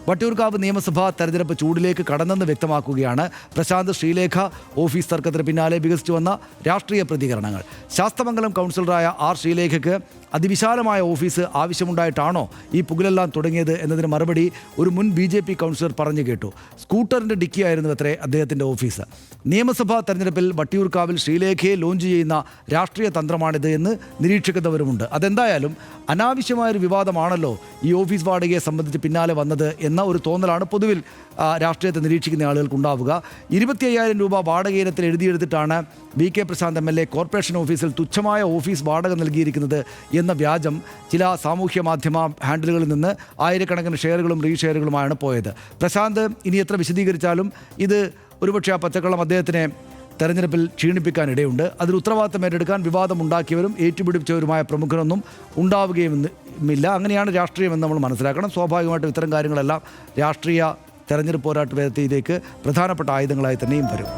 വട്ടിയൂർക്കാവ് നിയമസഭാ തെരഞ്ഞെടുപ്പ് ചൂടിലേക്ക് കടന്നെന്ന് വ്യക്തമാക്കുകയാണ് പ്രശാന്ത് ശ്രീലേഖ ഓഫീസ് തർക്കത്തിന് പിന്നാലെ വികസിച്ചു വന്ന രാഷ്ട്രീയ പ്രതികരണങ്ങൾ. ശാസ്തമംഗലം കൗൺസിലറായ ആർ ശ്രീലേഖയ്ക്ക് അതിവിശാലമായ ഓഫീസ് ആവശ്യമുണ്ടായിട്ടാണോ ഈ പുകലെല്ലാം തുടങ്ങിയത് എന്നതിന് മറുപടി ഒരു മുൻ BJP കൗൺസിലർ പറഞ്ഞു കേട്ടു. സ്കൂട്ടറിൻ്റെ ഡിക്കിയായിരുന്നു അത്രേ അദ്ദേഹത്തിൻ്റെ ഓഫീസ്. നിയമസഭാ തെരഞ്ഞെടുപ്പിൽ വട്ടിയൂർക്കാവിൽ ശ്രീലേഖയെ ലോഞ്ച് ചെയ്യുന്ന രാഷ്ട്രീയ തന്ത്രമാണിത് എന്ന് നിരീക്ഷിക്കുന്നവരുമുണ്ട്. അതെന്തായാലും അനാവശ്യമായൊരു വിവാദമാണല്ലോ ഈ ഓഫീസ് വാടകയെ സംബന്ധിച്ച് പിന്നാലെ വന്നത് എന്ന ഒരു തോന്നലാണ് പൊതുവിൽ രാഷ്ട്രീയത്തെ നിരീക്ഷിക്കുന്ന ആളുകൾക്കുണ്ടാവുക. 25,000 രൂപ വാടക ഇനത്തിൽ എഴുതിയെടുത്തിട്ടാണ് VK പ്രശാന്ത് MLA കോർപ്പറേഷൻ ഓഫീസിൽ തുച്ഛമായ ഓഫീസ് വാടക നൽകിയിരിക്കുന്നത് എന്ന വ്യാജം ചില സാമൂഹ്യ മാധ്യമ ഹാൻഡിലുകളിൽ നിന്ന് ആയിരക്കണക്കിന് ഷെയറുകളും റീഷെയറുകളുമാണ് പോയത്. പ്രശാന്ത് ഇനി എത്ര വിശദീകരിച്ചാലും ഇത് ഒരുപക്ഷെ ആ പച്ചക്കള്ളം അദ്ദേഹത്തിനെ തെരഞ്ഞെടുപ്പിൽ ക്ഷീണിപ്പിക്കാനിടയുണ്ട്. അതിൽ ഉത്തരവാദിത്തം ഏറ്റെടുക്കാൻ വിവാദമുണ്ടാക്കിയവരും ഏറ്റുപിടിപ്പിച്ചവരുമായ പ്രമുഖരൊന്നും ഉണ്ടാവുകയുമില്ല. അങ്ങനെയാണ് രാഷ്ട്രീയമെന്ന് നമ്മൾ മനസ്സിലാക്കണം. സ്വാഭാവികമായിട്ടും ഇത്തരം കാര്യങ്ങളെല്ലാം രാഷ്ട്രീയ തെരഞ്ഞെടുപ്പ് പോരാട്ട വേദിയിലേക്ക് പ്രധാനപ്പെട്ട ആയുധങ്ങളായി തന്നെയും വരും.